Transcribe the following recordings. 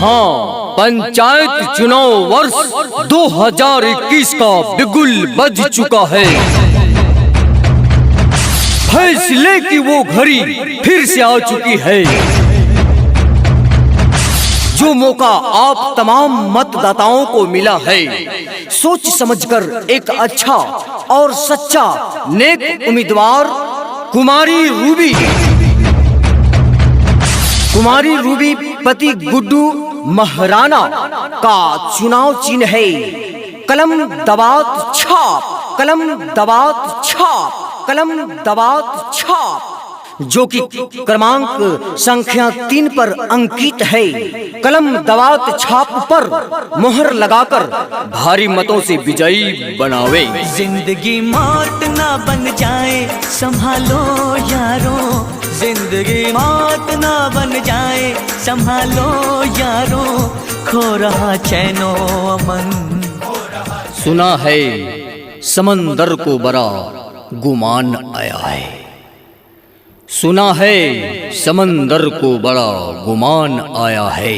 हाँ, पंचायत चुनाव वर्ष 2021 का बिगुल बज चुका है। फैसले की वो घड़ी फिर से आ चुकी है। जो मौका आप तमाम मतदाताओं को मिला है, सोच समझकर एक अच्छा और सच्चा नेक उम्मीदवार कुमारी रूबी पति गुड्डू महाराणा का चुनाव चिन्ह है कलम दबात छाप, कलम दबात छाप, कलम दबात छाप, जो कि क्रमांक संख्या 3 पर अंकित है। कलम दबात छाप पर मोहर लगाकर भारी मतों से विजयी बनावे। जिंदगी मौत ना बन जाए संभालो यारो, जिंदगी मौत ना बन जाए संभालो यारो, खो रहा चैनो अमन। सुना है समंदर को बड़ा गुमान आया है, सुना है समंदर को बड़ा गुमान आया है,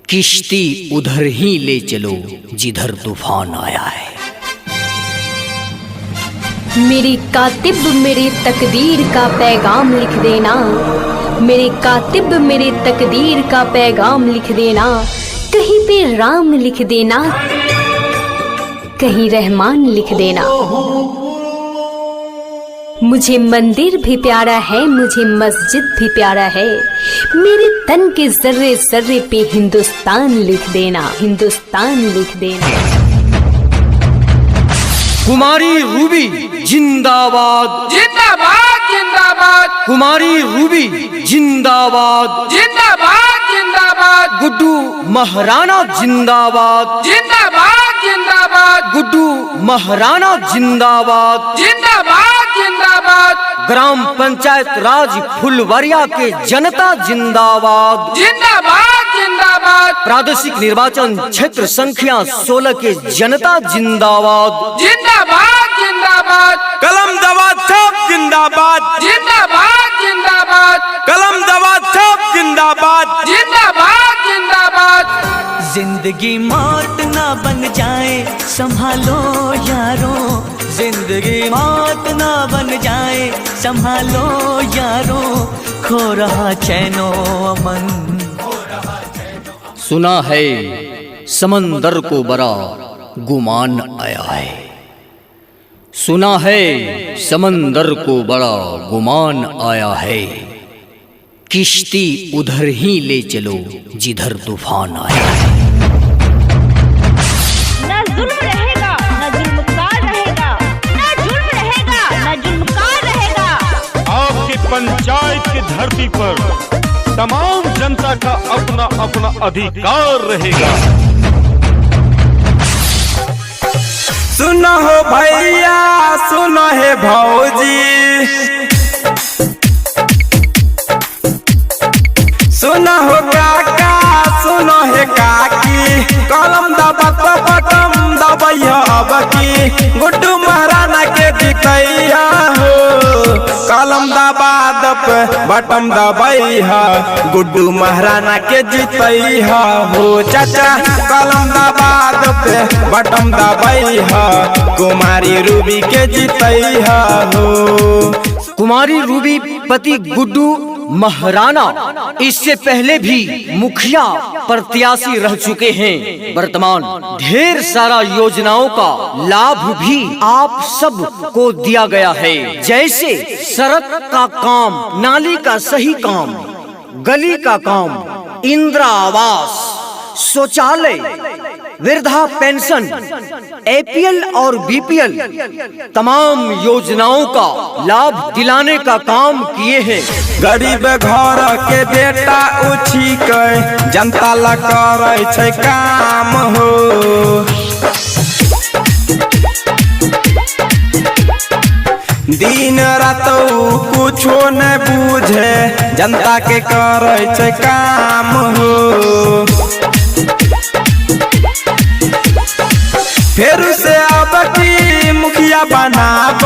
किश्ती उधर ही ले चलो जिधर तूफान आया है। मेरी कातिब मेरी तकदीर का पैगाम लिख देना, मेरे कातिब मेरे तकदीर का पैगाम लिख देना, कहीं पे राम लिख देना, कहीं रहमान लिख देना। मुझे मंदिर भी प्यारा है, मुझे मस्जिद भी प्यारा है, मेरे तन के जर्रे जर्रे पे हिंदुस्तान लिख देना, हिंदुस्तान लिख देना। कुमारी रूबी जिंदाबाद, जिंदाबाद जिंदाबाद, कुमारी रूबी जिंदाबाद, जिंदाबाद जिंदाबाद, गुड्डू महाराणा जिंदाबाद, जिंदाबाद जिंदाबाद, गुड्डू महाराणा जिंदाबाद, जिंदाबाद जिंदाबाद, ग्राम पंचायत राज फुलवरिया के जनता जिंदाबाद, जिंदाबाद जिंदाबाद, प्रादेशिक निर्वाचन क्षेत्र संख्या 16 के जनता जिंदाबाद, जिंदाबाद जिंदाबाद, कलम दबात छाप जिंदाबाद, जिंदाबाद जिंदाबाद, कलम दबात छाप जिंदाबाद, जिंदाबाद जिंदाबाद। जिंदगी मौत ना बन जाए संभालो यारो, जिंदगी मौत ना बन जाए संभालो यारो, खो रहा चैनो अमन। सुना है समंदर को बड़ा गुमान आया है, सुना है समंदर को बड़ा गुमान आया है, किश्ती उधर ही ले चलो जिधर तूफान आया है। ना जुल्म रहेगा ना जुल्मकार रहेगा, ना जुल्म रहेगा ना जुल्मकार रहेगा। आपकी पंचायत की धरती पर तमाम जनता का अपना अपना अधिकार रहेगा। सुनो हो भैया, सुनो है भौजी, सुनो हो काका, सुनो है काकी, कलम दबात बटम दबैया अब की, गुड्डू महाराणा के जितैया हो, कलम दबात बटम दबैया, गुड्डू महाराणा के जितैया हो चाचा, कलम दबात बटम दबैया, कुमारी रूबी के जितैया हो। कुमारी रूबी पति गुड्डू महाराणा इससे पहले भी मुखिया प्रत्याशी रह चुके हैं। वर्तमान ढेर सारा योजनाओं का लाभ भी आप सब को दिया गया है, जैसे सड़क का काम, नाली का सही काम, गली का काम, इंदिरा आवास, शौचालय, वृद्धा पेंशन, APL और BPL तमाम योजनाओं का लाभ दिलाने का काम किए हैं। गरीब घर के बेटा उठी के जनता ला करे छै काम हो, दिन रात कुछो न बूझे, जनता के करे छै काम हो। फिर से अब की मुखिया बनाब,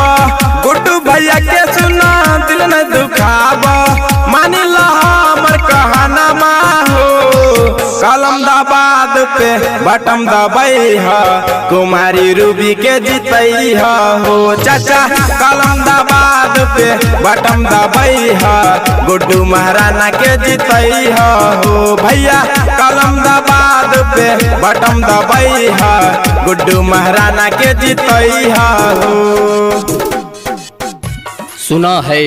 गुड्डू भैया के सुना दिल न दुखाब, मानी ला हमर कहना हो, कलम दबाद पे बटम दबाई है, कुमारी रूबी के जीतई है हो चाचा। कलम दबाद पे बटम दबाई है, गुड्डू महाराना के जीतई है हो भैया। कलम दबाद पे बटम दबाई है, गुड्डू महाराना के जीतई है हो। सुना है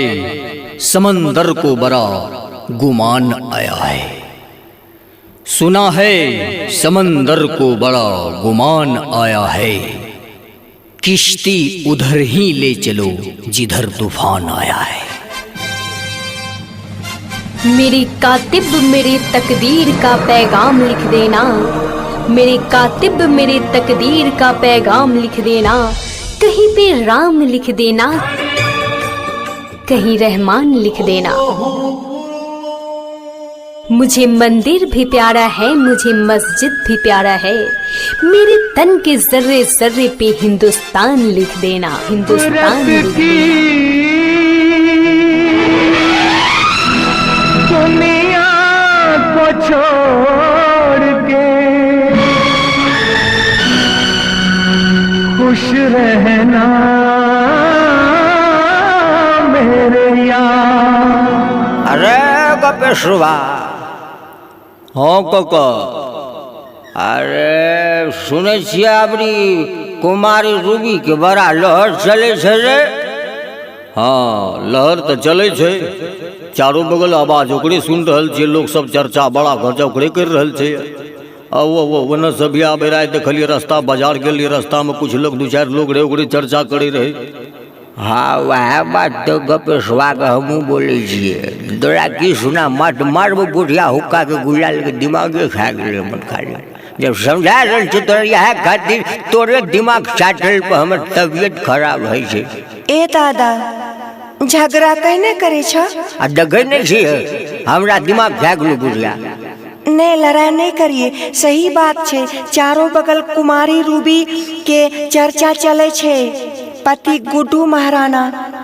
समंदर को बड़ा गुमान आया है, सुना है समंदर को बड़ा गुमान आया है, किश्ती उधर ही ले चलो जिधर तूफान आया है। मेरे कातिब मेरे तकदीर का पैगाम लिख देना, मेरे कातिब मेरे तकदीर का पैगाम लिख देना, कहीं पे राम लिख देना, कहीं रहमान लिख देना। मुझे मंदिर भी प्यारा है, मुझे मस्जिद भी प्यारा है, मेरे तन के जर्रे जर्रे पे हिंदुस्तान लिख देना, हिंदुस्तान लिख देना। दुनिया को छोड़ के खुश रहना मेरे यार। अरे गपेशवा, हाँ काका, अरे सुने छियै अबरी कुमारी रूबी के बड़ा लहर चले छे रे। हाँ लहर तो चले छे, चारों बगल आवाज ओकरे सुन रहल छे, लोग सब चर्चा बड़ा खर्चा ओकरे कर रहल छे। वो सब भी आबे राय देखलिए रास्ता बाजार गेलिए, रास्ता में कुछ लोग दो चार लोग रहे ओकरे चर्चा करे रहे। हाँ वह बात तो गपेशवा के हमू बोले छिए, तोरा की सुना मत मारबो बुढ़िया हुक्का के गुलाल के दिमागे खा गेले मन खाली। जब समझा रहल छे तोरा यह खातिर तोरे दिमाग चाटल पर हमर तबियत खराब है छे। ए दादा झगड़ा कहने करे छ? आ दगे नहीं छे, हमरा दिमाग खा गेलो बुढ़िया। ने लड़ाई नहीं करिए, सही बात छे, चारों बगल कुमारी रूबी के चर्चा चले छे, पति गुड्डू महाराना।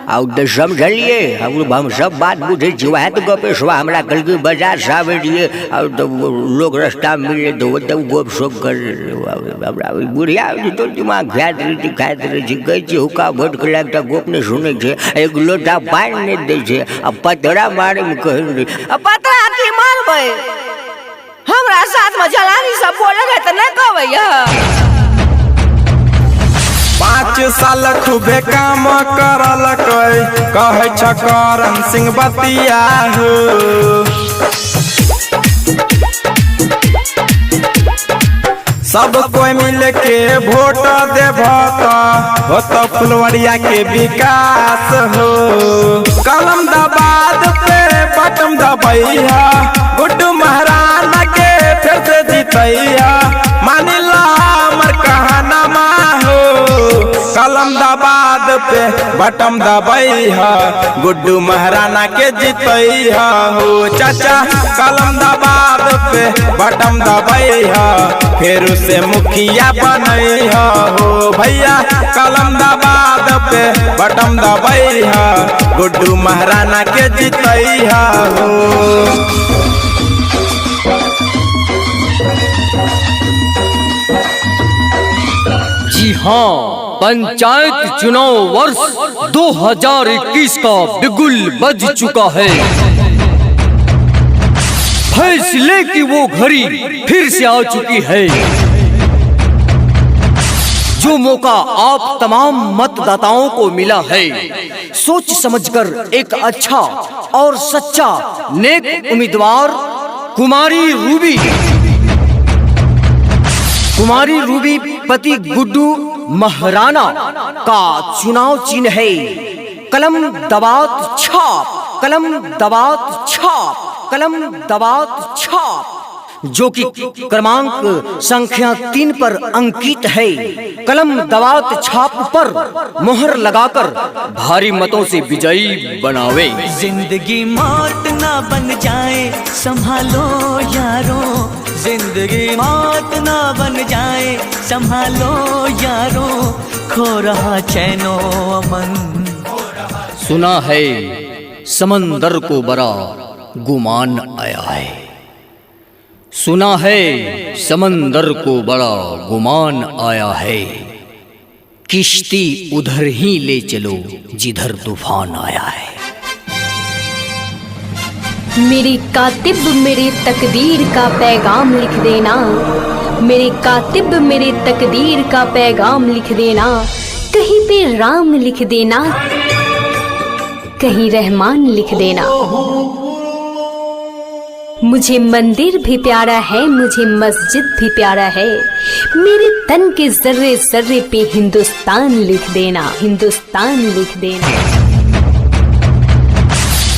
आउ समझलिए, हम सब बात बुझे छी। वह तो गपेशवा हमरा कल के बाजार से आवे दिए, और तो लोग रास्ता में मिले तो तब गोप शोप कर बुढ़िया तो दिमाग खात रही थी। कहे छी हुक्का भोट के लगता गोप ने सुने छे, एक लोटा पानी नहीं दे छे, अब पतरा मारे में कह रही पतरा की मारबे, हमरा साथ में जलानी सब बोले रहे तो नहीं कहबे। 5 साल खूबे काम करल कहे छ करन सिंह बतिया हो। सब कोई मिल के वोट देव हो तो फुलवरिया के विकास हो। कलम दबाद पे बटम दबैया, गुड्डू महाराना के फिर से जीतैया, मानिला हमर कहनामा हो। कलम दबाद पे बटम दबैया, गुड्डू महाराना के जीतैया हो चाचा। कलम दबाद पे बटम दबैया, फिर उसे मुखिया बनैया हो भैया। कलम दबाद पे बटम दबैया, गुड्डू महाराना के जीतैया हो। जी हाँ, पंचायत चुनाव वर्ष 2021 का बिगुल बज चुका है। फैसले की वो घड़ी फिर से आ चुकी है। जो मौका आप तमाम मतदाताओं को मिला है, सोच समझकर एक अच्छा और सच्चा नेक उम्मीदवार कुमारी रूबी पति गुड्डू महाराना का चुनाव चिन्ह है कलम दबात छाप, कलम दबात छाप, कलम दबात छाप, जो कि क्रमांक संख्या 3 पर अंकित है। कलम दबात छाप पर मोहर लगाकर भारी मतों से विजयी बनावे। जिंदगी मौत ना बन जाए संभालो यारो, जिंदगी मौत ना बन जाए संभालो यारो, खो रहा चैनो अमन। सुना है समंदर को बड़ा गुमान आया है, सुना है समंदर को बड़ा गुमान आया है, किश्ती उधर ही ले चलो जिधर तूफान आया है। मेरे कातिब मेरे तकदीर का पैगाम लिख देना, मेरे कातिब मेरे तकदीर का पैगाम लिख देना। कहीं पे राम लिख देना, कहीं रहमान लिख देना। मुझे मंदिर भी प्यारा है, मुझे मस्जिद भी प्यारा है। मेरे तन के जर्रे जर्रे पे हिंदुस्तान लिख देना, हिंदुस्तान लिख देना।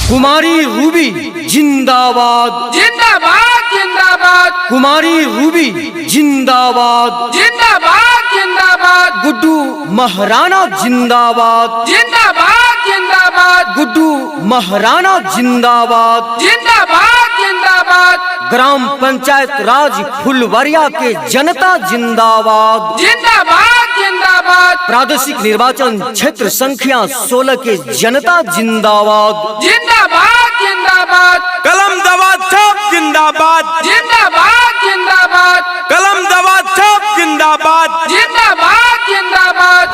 कुमारी रूबी जिंदाबाद, जिंदाबाद जिंदाबाद, कुमारी रूबी जिंदाबाद, जिंदाबाद जिंदाबाद, गुड्डू महाराणा जिंदाबाद, जिंदाबाद जिंदाबाद, गुड्डू महाराणा जिंदाबाद, जिंदाबाद जिंदाबाद, ग्राम पंचायत राज फुलवरिया के जनता जिंदाबाद, जिंदाबाद जिंदाबाद, प्रादेशिक निर्वाचन क्षेत्र संख्या 16 के जनता जिंदाबाद, जिंदाबाद जिंदाबाद, कलम दबाद छाप जिंदाबाद, जिंदाबाद जिंदाबाद, कलम दबाद छाप जिंदाबाद, जिंदाबाद जिंदाबाद।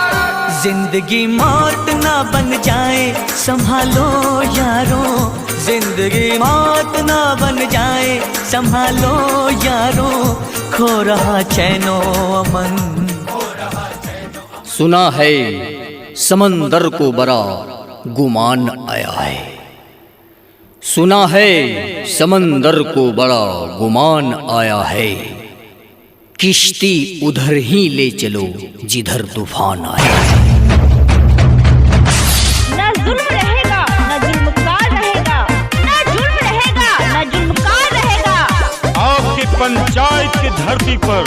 जिंदगी मौत ना बन जाए संभालो यारों, जिंदगी मौत ना बन जाए संभालो यारों, खो रहा चैनो अमन। सुना है समंदर को बड़ा गुमान आया है, सुना है समंदर को बड़ा गुमान आया है, किश्ती उधर ही ले चलो जिधर तूफान आया है। ना जुल्म रहेगा, ना जुल्मकार रहेगा, ना जुल्म रहेगा, ना जुल्मकार रहेगा। आपकी पंचायत की धरती पर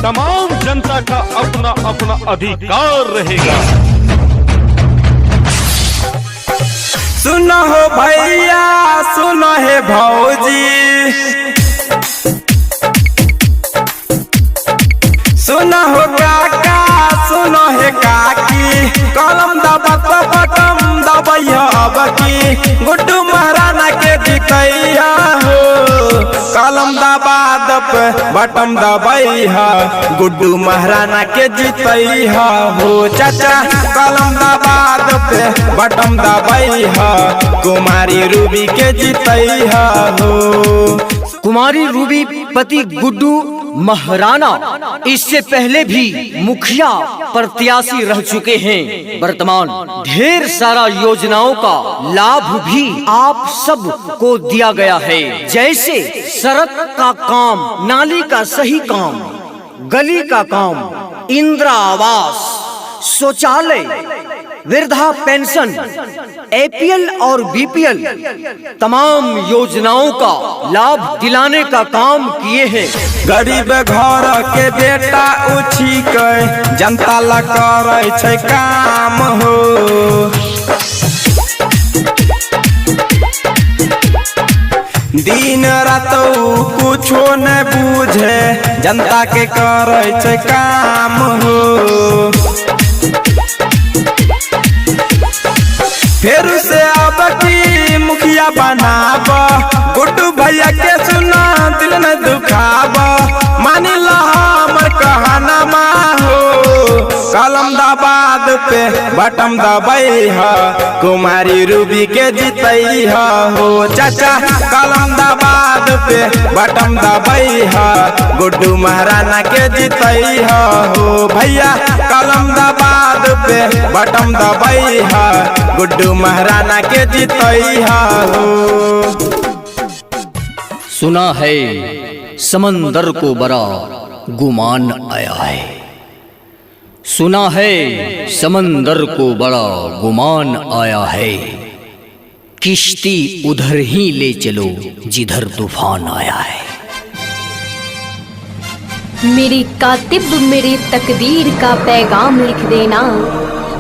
तमाम जनता का अपना अपना अधिकार रहेगा। सुनो हो भैया, सुनो है भौजी, सुनो हो काका, सुनो है काकी, कलम दबत बटम दबैया बकी, गुड्डू महाराणा के जितैया हो। कलम दबाद पे बटम दबैया, गुड्डू महाराणा के जितैया हो। चाचा कलम दबाद पे बटम दबैया, कुमारी रूबी के जितैया हो। कुमारी रूबी पति गुड्डू महाराणा इससे पहले भी मुखिया प्रत्याशी रह चुके हैं। वर्तमान ढेर सारा योजनाओं का लाभ भी आप सब को दिया गया है, जैसे सड़क का काम, नाली का सही काम, गली का काम, इंदिरा आवास, शौचालय, वृद्धा पेंशन, APL और BPL तमाम योजनाओं का लाभ दिलाने का काम किए हैं। गरीब घर के बेटा उठी के जनता ला करे छै काम हो। दिन रात कुछो न बूझे, जनता के करे छै काम हो। फिर से अब की मुखिया बनाब, गुड्डू भैया के सुना दिल न दुखाब, मानी ला हमर कहनामा हो। कलम दबाद पे बटम दबैहा, कुमारी रूबी के जितैहा हो। चाचा कलम दबाद पे बटम दबैहा, गुड्डू महाराणा के जितैहा हो। भैया कलम दबाद पे बटम दबैहा, गुड्डू महाराणा के जितैहा हो। सुना है समंदर को बड़ा गुमान आया है, सुना है समंदर को बड़ा गुमान आया है, किश्ती उधर ही ले चलो जिधर तूफान आया है। मेरे कातिब मेरे तकदीर का पैगाम लिख देना,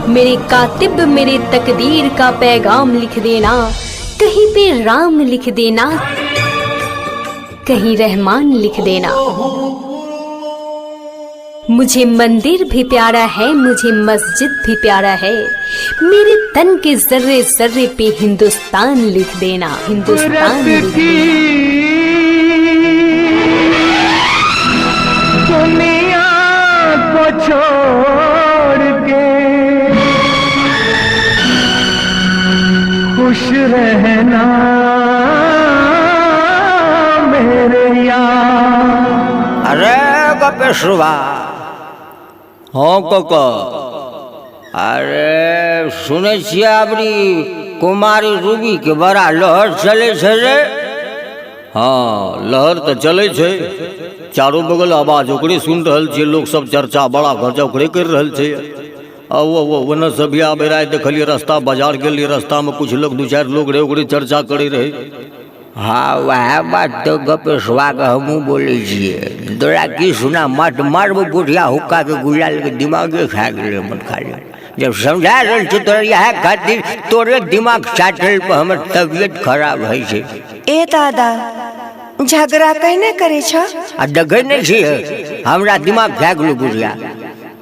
मेरे कातिब मेरे तकदीर का पैगाम लिख देना। कहीं पे राम लिख देना, कहीं रहमान लिख देना। मुझे मंदिर भी प्यारा है, मुझे मस्जिद भी प्यारा है। मेरे तन के जर्रे जर्रे पे हिंदुस्तान लिख देना, हिंदुस्तान लिख देना। छोड़ के खुश रहना मेरे यार। अरे गपेशवा। हाँ काका। अरे सुने छिए अपनी कुमारी रूबी के बड़ा लहर चले छे रे। हाँ लहर तो चले छे, चारों बगल आवाज ओकरे सुन रहल छे, लोग सब चर्चा बड़ा खर्चा ओकरे कर रहल छे। वो न सब आबे राय देखलिए रास्ता बाजार गेलिए, रास्ता में कुछ लोग दू चार लोग रहे ओकरे चर्चा करे रहे। हाँ वह बात तो गपेशवा के हमू बोले छिए। तोरा की सुना मत मार बुढ़िया हुक्का के गुलाल के दिमागे खा गए मत खा ले। जब समझा रहे थे तोरा यह खातिर तोरे दिमाग चाटल पर हमर तबियत खराब है छे। ए दादा झगड़ा कहने करे छ? आ देखे नहीं छिए हमरा दिमाग खा गेलो बुढ़िया।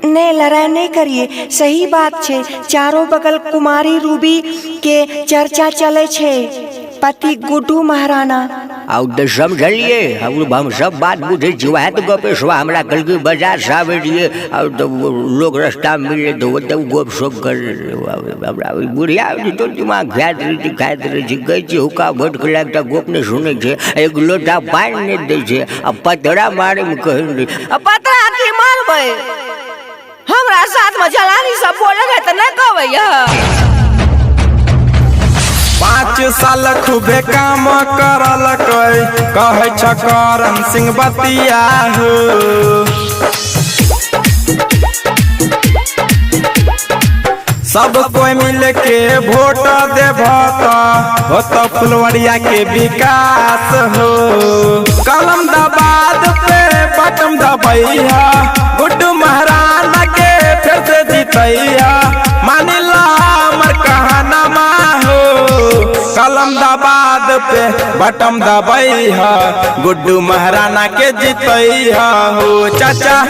नहीं लड़ाई नहीं करिए, सही बात छे। चारों बगल कुमारी रूबी के चर्चा चले छे, पति गुड्डू महाराणा। आउ तो समझलिए हम सब बात बुझे छी। वह तो गपेशवा हमरा कल के बाजार से आवे रहिए और तो लोग रास्ता में मिले तो वो गोप शोप कर हमरा बुढ़िया तो दिमाग खाइत रहे छी। कहै छी हुक्का भोट के लगता गोप नहीं सुने छे, एक लोटा पानी नहीं दे छे, अब पतरा मारे में कह नहीं। अब पतरा की मारबे, हमरा साथ में जलानी सब बोले तो न कहबे। 5 साल खूबे काम करल कहे छ करम सिंह बतिया हो। सब कोई मिल के वोट देव तो फुलवरिया के विकास हो। कलम दबाद पे बटम दबैया, गुड्डू महाराणा के फिर से जीतैया। मानिला हमर कहनामा हो, कलम दबाद पे बटम दबैया, गुड्डू महाराणा के जीतैया हो। चाचा